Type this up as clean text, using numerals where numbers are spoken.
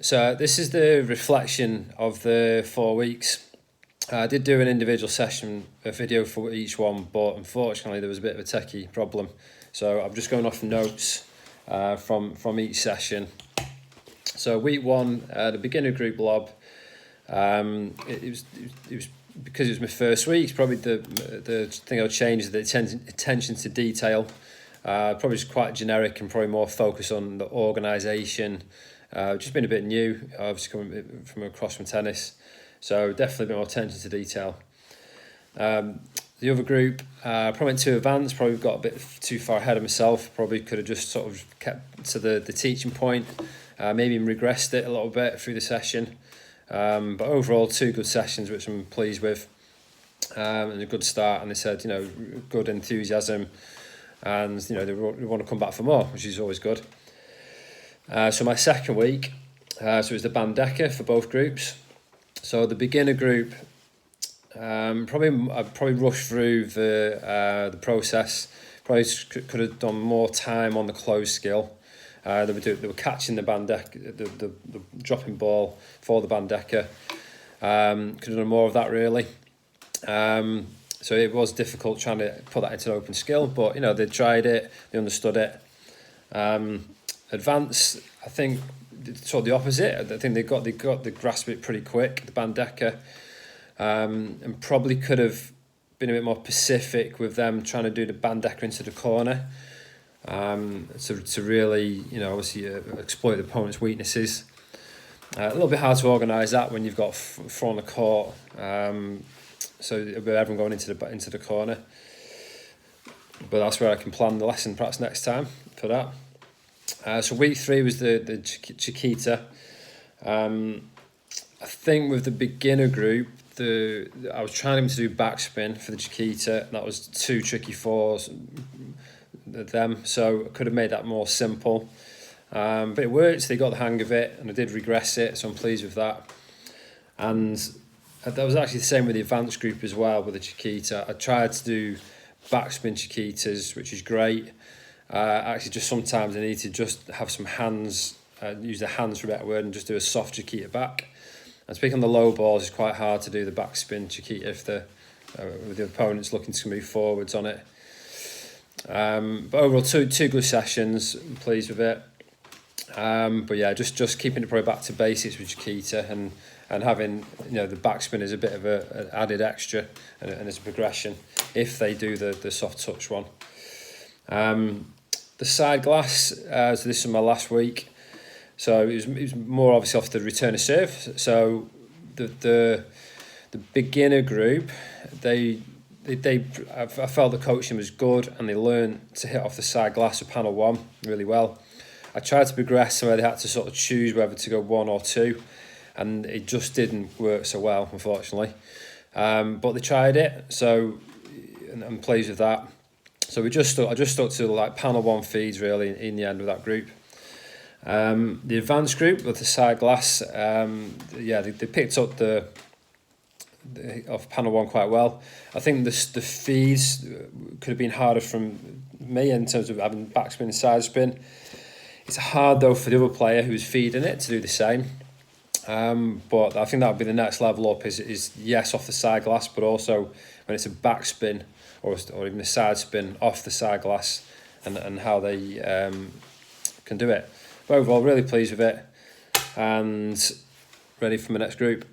So this is the reflection of the 4 weeks. I did do an individual session, a video for each one, but unfortunately there was a bit of a techie problem. So I'm just going off notes from each session. So week one, the beginner group lob. It was because it was my first week. It's probably the thing I would change is the attention to detail. Probably just quite generic and probably more focus on the organisation. Just been a bit new, obviously coming from across from tennis, so definitely a bit more attention to detail. The other group, probably went too advanced, probably got a bit too far ahead of myself, probably could have just sort of kept to the teaching point, maybe even regressed it a little bit through the session. But overall, 2 good sessions, which I'm pleased with, and a good start, and they said, good enthusiasm, and, they want to come back for more, which is always good. So my second week, so it was the Bandecker for both groups. So the beginner group, I probably rushed through the process. Probably could have done more time on the closed skill. They were catching the Bandecker, the dropping ball for the Bandecker. Could have done more of that really. So it was difficult trying to put that into an open skill, but they tried it, they understood it. Advance, I think, sort of the opposite. I think they got the grasp of it pretty quick, the Bandecker, and probably could have been a bit more specific with them trying to do the Bandecker into the corner, to really, obviously exploit the opponent's weaknesses. A little bit hard to organise that when you've got four on the court, so with everyone going into the corner. But that's where I can plan the lesson perhaps next time for that. So week 3 was the Chiquita. I think with the beginner group, I was trying them to do backspin for the Chiquita, and that was 2 tricky fours them, so I could have made that more simple. But it worked, they got the hang of it, and I did regress it, so I'm pleased with that. And that was actually the same with the advanced group as well, with the Chiquita. I tried to do backspin Chiquitas, which is great. Actually, just sometimes I need to just have some hands, use the hands for a better word, and just do a soft Chiquita back. And speaking on the low balls, it's quite hard to do the backspin Chiquita if the opponent's looking to move forwards on it. But overall, two good sessions. I'm pleased with it. But yeah, just keeping it probably back to basics with Chiquita, and having the backspin is a bit of an added extra, and as a progression if they do the soft touch one. The side glass, so this is my last week, so it was more obviously off the return of serve. So the beginner group, I felt the coaching was good, and they learned to hit off the side glass of panel 1 really well. I tried to progress where they had to sort of choose whether to go 1 or 2, and it just didn't work so well, unfortunately. But they tried it, so I'm pleased with that. So I just stuck to like panel 1 feeds really in the end with that group. The advanced group with the side glass, they picked up the off panel 1 quite well. I think the feeds could have been harder from me in terms of having backspin and side spin. It's hard though for the other player who's feeding it to do the same. But I think that would be the next level up is yes off the side glass, but also when it's a backspin or even a side spin off the side glass, and how they can do it. But overall, really pleased with it, and ready for my next group.